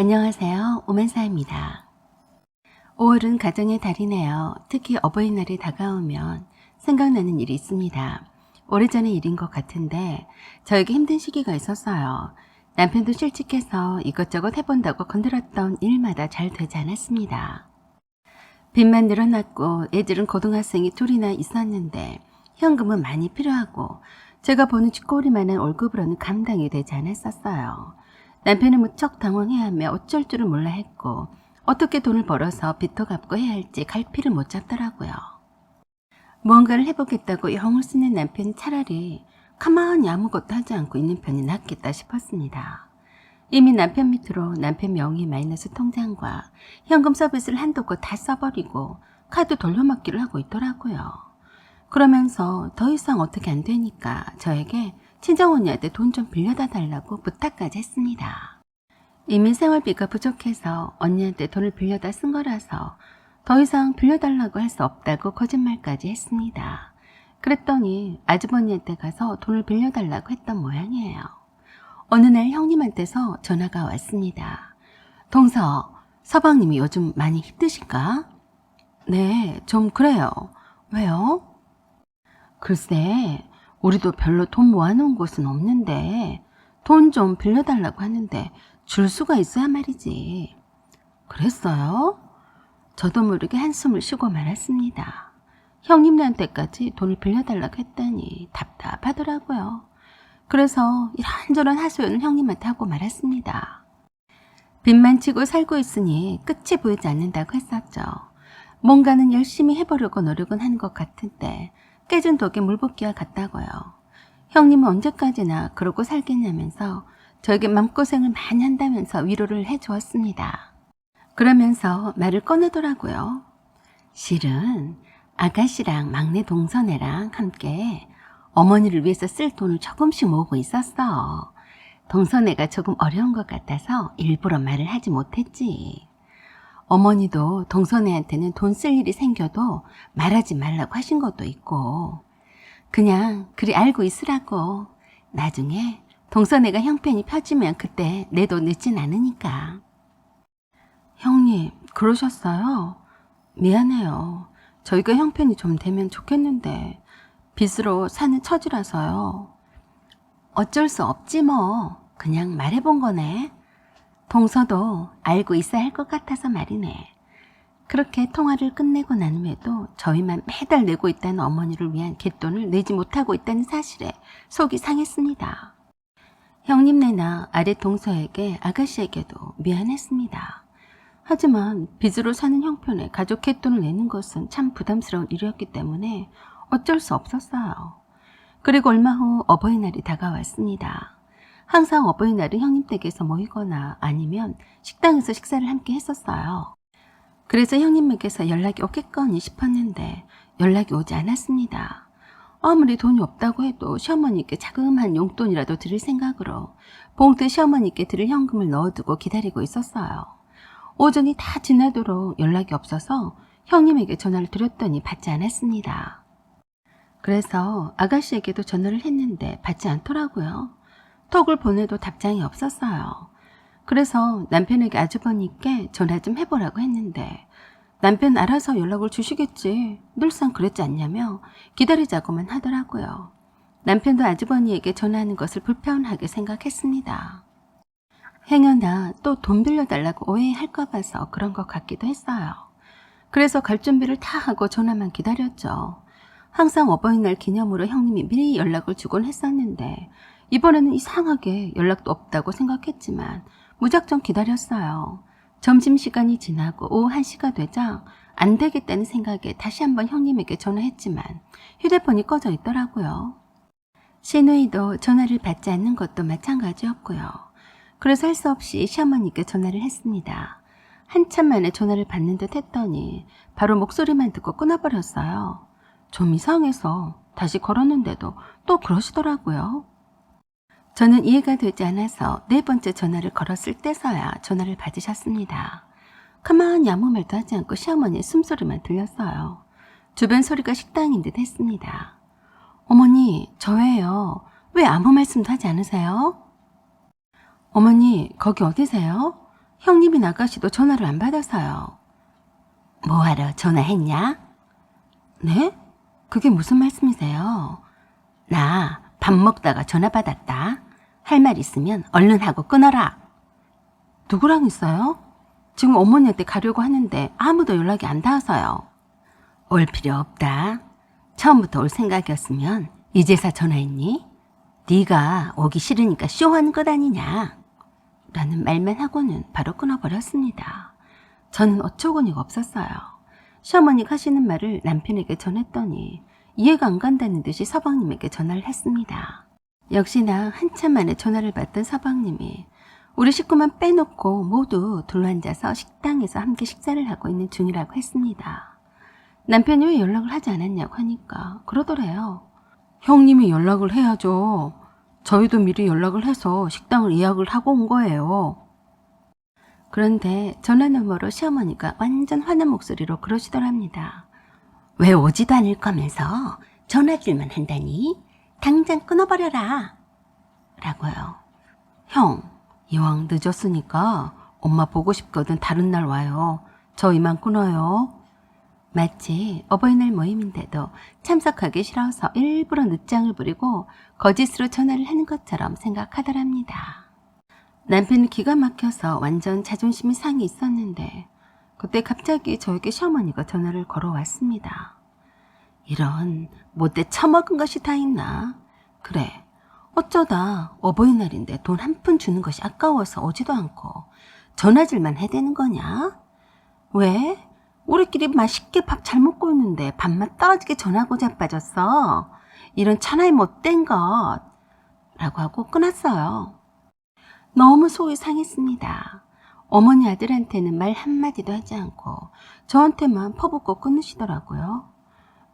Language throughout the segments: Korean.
안녕하세요. 오만사입니다. 5월은 가정의 달이네요. 특히 어버이날이 다가오면 생각나는 일이 있습니다. 오래전의 일인 것 같은데 저에게 힘든 시기가 있었어요. 남편도 실직해서 이것저것 해본다고 건드렸던 일마다 잘 되지 않았습니다. 빚만 늘어났고 애들은 고등학생이 둘이나 있었는데 현금은 많이 필요하고 제가 버는 쥐꼬리만한 월급으로는 감당이 되지 않았었어요. 남편은 무척 당황해하며 어쩔 줄을 몰라 했고 어떻게 돈을 벌어서 빚도 갚고 해야 할지 갈피를 못 잡더라고요. 무언가를 해보겠다고 영을 쓰는 남편이 차라리 가만히 아무것도 하지 않고 있는 편이 낫겠다 싶었습니다. 이미 남편 밑으로 남편 명의 마이너스 통장과 현금 서비스를 한도 끝 다 써버리고 카드 돌려막기를 하고 있더라고요. 그러면서 더 이상 어떻게 안 되니까 저에게 친정언니한테 돈 좀 빌려다 달라고 부탁까지 했습니다. 이미 생활비가 부족해서 언니한테 돈을 빌려다 쓴 거라서 더 이상 빌려달라고 할 수 없다고 거짓말까지 했습니다. 그랬더니 아주버니한테 가서 돈을 빌려달라고 했던 모양이에요. 어느 날 형님한테서 전화가 왔습니다. 동서, 서방님이 요즘 많이 힘드실까? 네, 좀 그래요. 왜요? 글쎄, 우리도 별로 돈 모아놓은 곳은 없는데 돈 좀 빌려달라고 하는데 줄 수가 있어야 말이지. 그랬어요? 저도 모르게 한숨을 쉬고 말았습니다. 형님네한테까지 돈을 빌려달라고 했더니 답답하더라고요. 그래서 이런저런 하소연을 형님한테 하고 말았습니다. 빚만 치고 살고 있으니 끝이 보이지 않는다고 했었죠. 뭔가는 열심히 해보려고 노력은 하는 것 같은데 깨진 독에 물 붓기와 같다고요. 형님은 언제까지나 그러고 살겠냐면서 저에게 맘고생을 많이 한다면서 위로를 해주었습니다. 그러면서 말을 꺼내더라고요. 실은 아가씨랑 막내 동서네랑 함께 어머니를 위해서 쓸 돈을 조금씩 모으고 있었어. 동서네가 조금 어려운 것 같아서 일부러 말을 하지 못했지. 어머니도 동서네한테는 돈 쓸 일이 생겨도 말하지 말라고 하신 것도 있고 그냥 그리 알고 있으라고. 나중에 동서네가 형편이 펴지면 그때 내 돈 늦진 않으니까. 형님, 그러셨어요? 미안해요. 저희가 형편이 좀 되면 좋겠는데 빚으로 사는 처지라서요. 어쩔 수 없지 뭐. 그냥 말해본 거네. 동서도 알고 있어야 할 것 같아서 말이네. 그렇게 통화를 끝내고 난 후에도 저희만 매달 내고 있다는 어머니를 위한 갯돈을 내지 못하고 있다는 사실에 속이 상했습니다. 형님네나 아래 동서에게 아가씨에게도 미안했습니다. 하지만 빚으로 사는 형편에 가족 갯돈을 내는 것은 참 부담스러운 일이었기 때문에 어쩔 수 없었어요. 그리고 얼마 후 어버이날이 다가왔습니다. 항상 어버이날은 형님 댁에서 모이거나 아니면 식당에서 식사를 함께 했었어요. 그래서 형님에게서 연락이 오겠거니 싶었는데 연락이 오지 않았습니다. 아무리 돈이 없다고 해도 시어머니께 자그마한 용돈이라도 드릴 생각으로 봉투에 시어머니께 드릴 현금을 넣어두고 기다리고 있었어요. 오전이 다 지나도록 연락이 없어서 형님에게 전화를 드렸더니 받지 않았습니다. 그래서 아가씨에게도 전화를 했는데 받지 않더라고요. 톡을 보내도 답장이 없었어요. 그래서 남편에게 아주버니께 전화 좀 해보라고 했는데 남편 알아서 연락을 주시겠지. 늘상 그랬지 않냐며 기다리자고만 하더라고요. 남편도 아주버니에게 전화하는 것을 불편하게 생각했습니다. 행여나 또 돈 빌려달라고 오해할까 봐서 그런 것 같기도 했어요. 그래서 갈 준비를 다 하고 전화만 기다렸죠. 항상 어버이날 기념으로 형님이 미리 연락을 주곤 했었는데 이번에는 이상하게 연락도 없다고 생각했지만 무작정 기다렸어요. 점심시간이 지나고 오후 1시가 되자 안 되겠다는 생각에 다시 한번 형님에게 전화했지만 휴대폰이 꺼져 있더라고요. 시누이도 전화를 받지 않는 것도 마찬가지였고요. 그래서 할 수 없이 시어머니께 전화를 했습니다. 한참 만에 전화를 받는 듯 했더니 바로 목소리만 듣고 끊어버렸어요. 좀 이상해서 다시 걸었는데도 또 그러시더라고요. 저는 이해가 되지 않아서 네 번째 전화를 걸었을 때서야 전화를 받으셨습니다. 가만히 아무 말도 하지 않고 시어머니의 숨소리만 들렸어요. 주변 소리가 식당인 듯 했습니다. 어머니, 저예요. 왜 아무 말씀도 하지 않으세요? 어머니, 거기 어디세요? 형님이나 아가씨도 전화를 안 받아서요. 뭐하러 전화했냐? 네? 그게 무슨 말씀이세요? 나 밥 먹다가 전화 받았다. 할 말 있으면 얼른 하고 끊어라. 누구랑 있어요? 지금 어머니한테 가려고 하는데 아무도 연락이 안 닿아서요. 올 필요 없다. 처음부터 올 생각이었으면 이제서 전화했니? 네가 오기 싫으니까 쇼하는 것 아니냐? 라는 말만 하고는 바로 끊어버렸습니다. 저는 어처구니가 없었어요. 시어머니가 하시는 말을 남편에게 전했더니 이해가 안 간다는 듯이 서방님에게 전화를 했습니다. 역시나 한참 만에 전화를 받던 서방님이 우리 식구만 빼놓고 모두 둘러앉아서 식당에서 함께 식사를 하고 있는 중이라고 했습니다. 남편이 왜 연락을 하지 않았냐고 하니까 그러더래요. 형님이 연락을 해야죠. 저희도 미리 연락을 해서 식당을 예약을 하고 온 거예요. 그런데 전화 너머로 시어머니가 완전 화난 목소리로 그러시더랍니다. 왜 오지도 않을 거면서 전화질만 한다니? 당장 끊어버려라. 라고요. 형, 이왕 늦었으니까 엄마 보고 싶거든 다른 날 와요. 저 이만 끊어요. 마치 어버이날 모임인데도 참석하기 싫어서 일부러 늦장을 부리고 거짓으로 전화를 하는 것처럼 생각하더랍니다. 남편은 기가 막혀서 완전 자존심이 상해 있었는데 그때 갑자기 저에게 시어머니가 전화를 걸어왔습니다. 이런 못돼 처먹은 것이 다 있나? 그래, 어쩌다 어버이날인데 돈 한 푼 주는 것이 아까워서 오지도 않고 전화질만 해대는 거냐? 왜? 우리끼리 맛있게 밥 잘 먹고 있는데 밥맛 떨어지게 전화고 자빠졌어. 이런 천하의 못된 것. 라고 하고 끊었어요. 너무 속이 상했습니다. 어머니 아들한테는 말 한마디도 하지 않고 저한테만 퍼붓고 끊으시더라고요.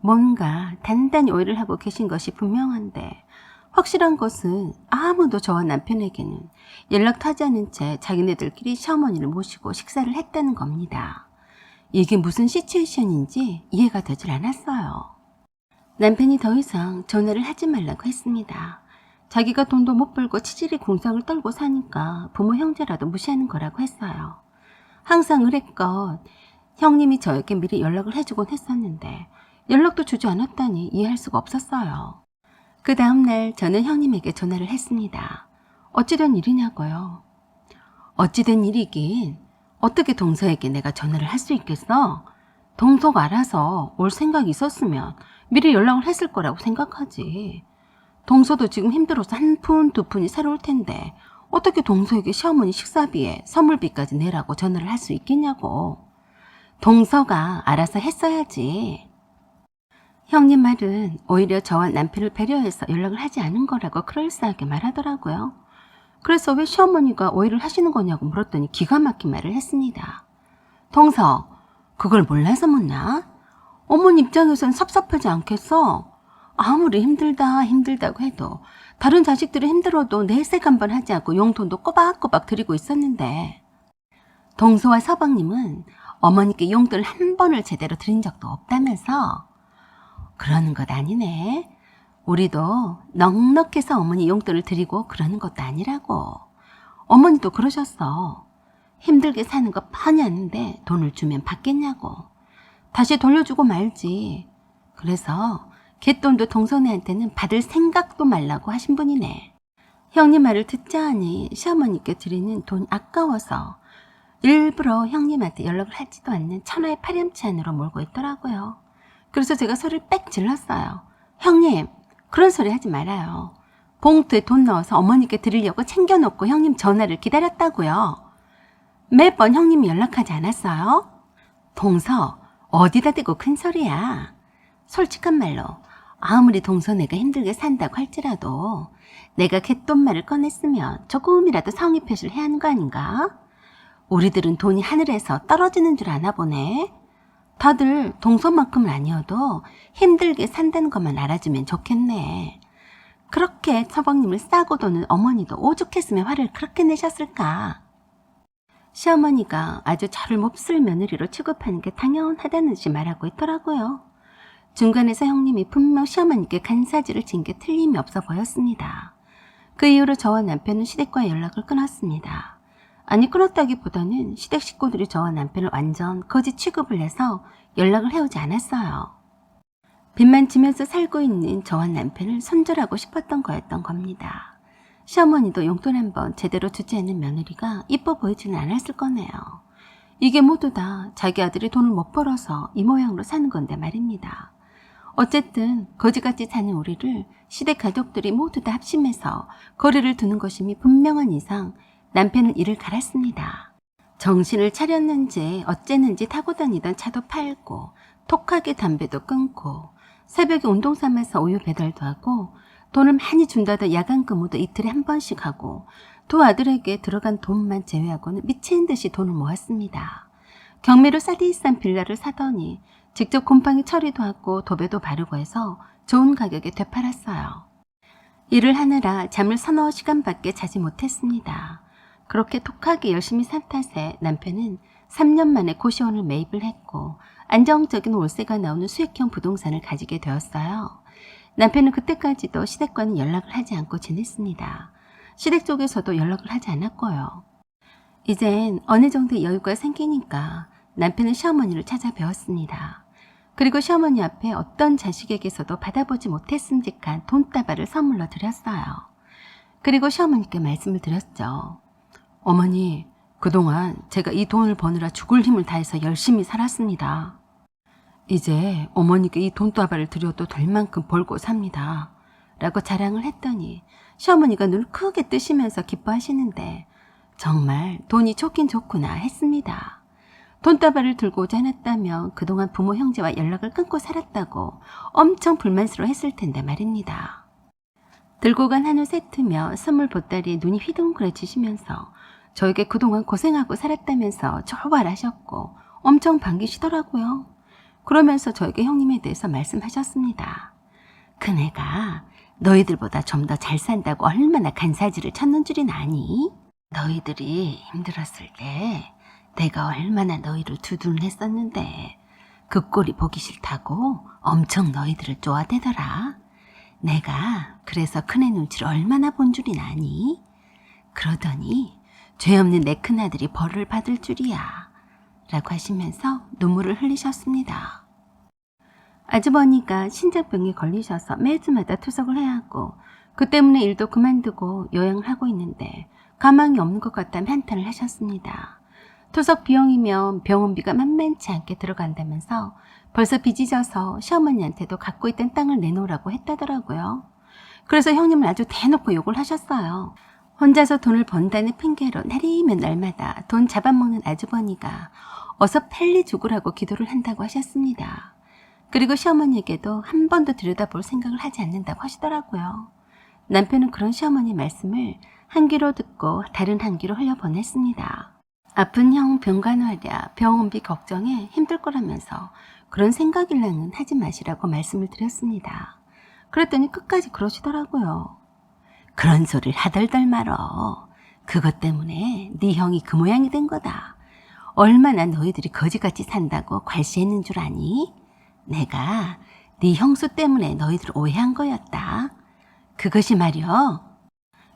뭔가 단단히 오해를 하고 계신 것이 분명한데 확실한 것은 아무도 저와 남편에게는 연락도 하지 않은 채 자기네들끼리 시어머니를 모시고 식사를 했다는 겁니다. 이게 무슨 시츄에이션인지 이해가 되질 않았어요. 남편이 더 이상 전화를 하지 말라고 했습니다. 자기가 돈도 못 벌고 치질이 공상을 떨고 사니까 부모 형제라도 무시하는 거라고 했어요. 항상 의뢰껏 형님이 저에게 미리 연락을 해주곤 했었는데 연락도 주지 않았다니 이해할 수가 없었어요. 그 다음날 저는 형님에게 전화를 했습니다. 어찌된 일이냐고요. 어찌된 일이긴 어떻게 동서에게 내가 전화를 할 수 있겠어? 동서가 알아서 올 생각이 있었으면 미리 연락을 했을 거라고 생각하지. 동서도 지금 힘들어서 한 푼, 두 푼이 새로울 텐데 어떻게 동서에게 시어머니 식사비에 선물비까지 내라고 전화를 할 수 있겠냐고. 동서가 알아서 했어야지. 형님 말은 오히려 저와 남편을 배려해서 연락을 하지 않은 거라고 그럴싸하게 말하더라고요. 그래서 왜 시어머니가 오해를 하시는 거냐고 물었더니 기가 막힌 말을 했습니다. 동서, 그걸 몰라서 묻나? 어머니 입장에선 섭섭하지 않겠어? 아무리 힘들다고 해도 다른 자식들이 힘들어도 내색 한번 하지 않고 용돈도 꼬박꼬박 드리고 있었는데 동서와 서방님은 어머니께 용돈을 한 번을 제대로 드린 적도 없다면서? 그러는 것 아니네. 우리도 넉넉해서 어머니 용돈을 드리고 그러는 것도 아니라고. 어머니도 그러셨어. 힘들게 사는 거 뻔히 아는데 돈을 주면 받겠냐고. 다시 돌려주고 말지. 그래서 갯돈도 동서네한테는 받을 생각도 말라고 하신 분이네. 형님 말을 듣자 하니 시어머니께 드리는 돈이 아까워서 일부러 형님한테 연락을 하지도 않는 천하의 파렴치 안으로 몰고 있더라고요. 그래서 제가 소리를 빽 질렀어요. 형님, 그런 소리 하지 말아요. 봉투에 돈 넣어서 어머니께 드리려고 챙겨놓고 형님 전화를 기다렸다고요. 매번 형님이 연락하지 않았어요? 동서, 어디다 대고 큰 소리야. 솔직한 말로 아무리 동서 내가 힘들게 산다고 할지라도 내가 갯돈말을 꺼냈으면 조금이라도 성의 표시를 해야 하는 거 아닌가? 우리들은 돈이 하늘에서 떨어지는 줄 아나 보네. 다들 동서만큼은 아니어도 힘들게 산다는 것만 알아주면 좋겠네. 그렇게 서방님을 싸고 도는 어머니도 오죽했으면 화를 그렇게 내셨을까. 시어머니가 아주 저를 몹쓸 며느리로 취급하는 게 당연하다는 듯이 말하고 있더라고요. 중간에서 형님이 분명 시어머니께 간사지를 진 게 틀림이 없어 보였습니다. 그 이후로 저와 남편은 시댁과의 연락을 끊었습니다. 아니 끊었다기보다는 시댁 식구들이 저와 남편을 완전 거지 취급을 해서 연락을 해오지 않았어요. 빚만 지면서 살고 있는 저와 남편을 손절하고 싶었던 거였던 겁니다. 시어머니도 용돈 한번 제대로 주지 않는 며느리가 이뻐 보이지는 않았을 거네요. 이게 모두 다 자기 아들이 돈을 못 벌어서 이 모양으로 사는 건데 말입니다. 어쨌든 거지같이 사는 우리를 시댁 가족들이 모두 다 합심해서 거리를 두는 것임이 분명한 이상 남편은 이를 갈았습니다. 정신을 차렸는지 어쨌는지 타고 다니던 차도 팔고 톡하게 담배도 끊고 새벽에 운동 삼아서 우유 배달도 하고 돈을 많이 준다던 야간 근무도 이틀에 한 번씩 하고 두 아들에게 들어간 돈만 제외하고는 미친 듯이 돈을 모았습니다. 경매로 싸디싼 빌라를 사더니 직접 곰팡이 처리도 하고 도배도 바르고 해서 좋은 가격에 되팔았어요. 일을 하느라 잠을 서너 시간밖에 자지 못했습니다. 그렇게 톡하게 열심히 산 탓에 남편은 3년 만에 고시원을 매입을 했고 안정적인 월세가 나오는 수익형 부동산을 가지게 되었어요. 남편은 그때까지도 시댁과는 연락을 하지 않고 지냈습니다. 시댁 쪽에서도 연락을 하지 않았고요. 이젠 어느 정도 여유가 생기니까 남편은 시어머니를 찾아뵈었습니다. 그리고 시어머니 앞에 어떤 자식에게서도 받아보지 못했음직한 돈다발을 선물로 드렸어요. 그리고 시어머니께 말씀을 드렸죠. 어머니, 그동안 제가 이 돈을 버느라 죽을 힘을 다해서 열심히 살았습니다. 이제 어머니께 이 돈다발을 드려도 될 만큼 벌고 삽니다. 라고 자랑을 했더니 시어머니가 눈을 크게 뜨시면서 기뻐하시는데 정말 돈이 좋긴 좋구나 했습니다. 돈다발을 들고 오지 않았다면 그동안 부모 형제와 연락을 끊고 살았다고 엄청 불만스러워 했을 텐데 말입니다. 들고 간 한우 세트며 선물 보따리에 눈이 휘둥그레지시면서 저에게 그동안 고생하고 살았다면서 좋아하셨고 엄청 반기시더라고요. 그러면서 저에게 형님에 대해서 말씀하셨습니다. 그네가 너희들보다 좀 더 잘 산다고 얼마나 간사지를 쳤는 줄이 아니? 너희들이 힘들었을 때 내가 얼마나 너희를 두둔했었는데 그 꼴이 보기 싫다고 엄청 너희들을 쪼아대더라. 내가 그래서 큰애 눈치를 얼마나 본 줄이 아니? 그러더니 죄 없는 내 큰아들이 벌을 받을 줄이야. 라고 하시면서 눈물을 흘리셨습니다. 아주버니가 신장병에 걸리셔서 매주마다 투석을 해야 하고 그 때문에 일도 그만두고 요양을 하고 있는데 가망이 없는 것 같다며 한탄을 하셨습니다. 투석 비용이면 병원비가 만만치 않게 들어간다면서 벌써 빚이 져서 시어머니한테도 갖고 있던 땅을 내놓으라고 했다더라고요. 그래서 형님을 아주 대놓고 욕을 하셨어요. 혼자서 돈을 번다는 핑계로 날이면 날마다 돈 잡아먹는 아주버니가 어서 빨리 죽으라고 기도를 한다고 하셨습니다. 그리고 시어머니에게도 한 번도 들여다볼 생각을 하지 않는다고 하시더라고요. 남편은 그런 시어머니 말씀을 한 귀로 듣고 다른 한 귀로 흘려보냈습니다. 아픈 형 병간호하랴 병원비 걱정에 힘들 거라면서 그런 생각일랑은 하지 마시라고 말씀을 드렸습니다. 그랬더니 끝까지 그러시더라고요. 그런 소리를 하덜덜 말어. 그것 때문에 네 형이 그 모양이 된 거다. 얼마나 너희들이 거지같이 산다고 괄시했는 줄 아니? 내가 네 형수 때문에 너희들 오해한 거였다. 그것이 말이여.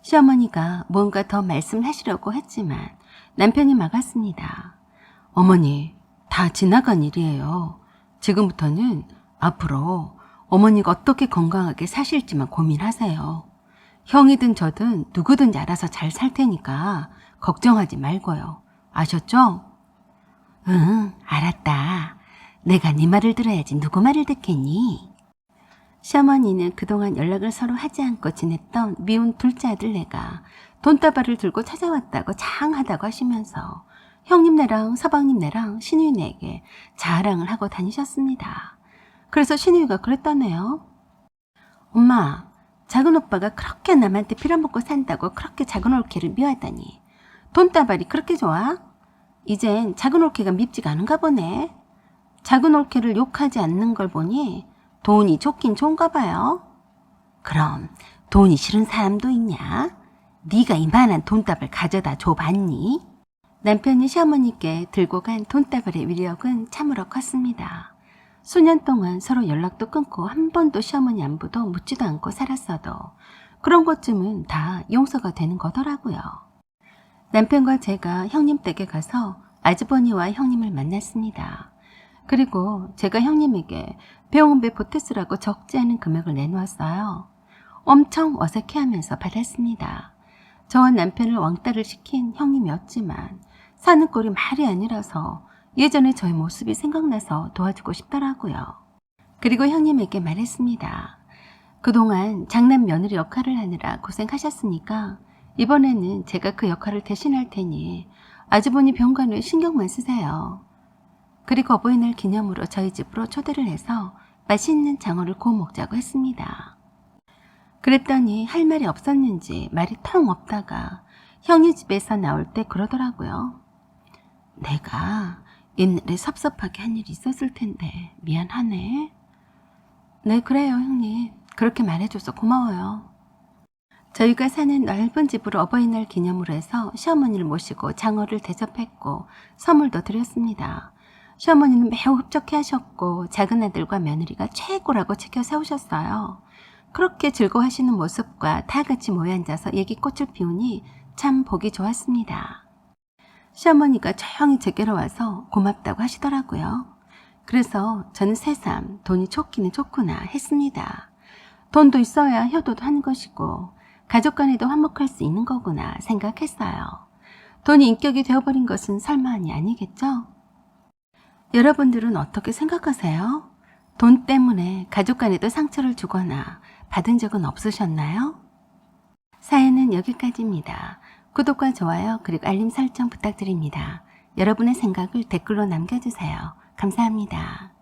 시어머니가 뭔가 더 말씀하시려고 했지만 남편이 막았습니다. 어머니, 다 지나간 일이에요. 지금부터는 앞으로 어머니가 어떻게 건강하게 사실지만 고민하세요. 형이든 저든 누구든지 알아서 잘 살 테니까 걱정하지 말고요. 아셨죠? 응, 알았다. 내가 네 말을 들어야지 누구 말을 듣겠니? 시어머니는 그동안 연락을 서로 하지 않고 지냈던 미운 둘째 아들네가 돈다발을 들고 찾아왔다고 장하다고 하시면서 형님네랑 서방님네랑 신우이네에게 자랑을 하고 다니셨습니다. 그래서 신우이가 그랬다네요. 엄마, 작은 오빠가 그렇게 남한테 빌어먹고 산다고 그렇게 작은 올케를 미워하다니 돈다발이 그렇게 좋아? 이젠 작은 올케가 밉지가 않은가 보네. 작은 올케를 욕하지 않는 걸 보니 돈이 좋긴 좋은가 봐요. 그럼 돈이 싫은 사람도 있냐? 네가 이만한 돈다발 가져다 줘봤니? 남편이 시어머니께 들고 간 돈다발의 위력은 참으로 컸습니다. 수년 동안 서로 연락도 끊고 한 번도 시어머니 안부도 묻지도 않고 살았어도 그런 것쯤은 다 용서가 되는 거더라고요. 남편과 제가 형님 댁에 가서 아주버니와 형님을 만났습니다. 그리고 제가 형님에게 병원비 보태쓰라고 적지 않은 금액을 내놓았어요. 엄청 어색해하면서 받았습니다. 저와 남편을 왕따를 시킨 형님이었지만 사는 꼴이 말이 아니라서 예전에 저의 모습이 생각나서 도와주고 싶더라고요. 그리고 형님에게 말했습니다. 그동안 장남 며느리 역할을 하느라 고생하셨으니까 이번에는 제가 그 역할을 대신할 테니 아주버니 병관을 신경만 쓰세요. 그리고 어버이날 기념으로 저희 집으로 초대를 해서 맛있는 장어를 구워 먹자고 했습니다. 그랬더니 할 말이 없었는지 말이 텅 없다가 형님 집에서 나올 때 그러더라고요. 내가 옛날에 섭섭하게 한 일이 있었을 텐데 미안하네. 네, 그래요 형님. 그렇게 말해줘서 고마워요. 저희가 사는 넓은 집으로 어버이날 기념으로 해서 시어머니를 모시고 장어를 대접했고 선물도 드렸습니다. 시어머니는 매우 흡족해 하셨고 작은 아들과 며느리가 최고라고 지켜 세우셨어요. 그렇게 즐거워하시는 모습과 다 같이 모여 앉아서 얘기꽃을 피우니 참 보기 좋았습니다. 시어머니가 조용히 제게로 와서 고맙다고 하시더라고요. 그래서 저는 새삼 돈이 좋기는 좋구나 했습니다. 돈도 있어야 효도도 하는 것이고 가족 간에도 화목할 수 있는 거구나 생각했어요. 돈이 인격이 되어버린 것은 설마하니 아니겠죠? 여러분들은 어떻게 생각하세요? 돈 때문에 가족 간에도 상처를 주거나 받은 적은 없으셨나요? 사연은 여기까지입니다. 구독과 좋아요 그리고 알림 설정 부탁드립니다. 여러분의 생각을 댓글로 남겨주세요. 감사합니다.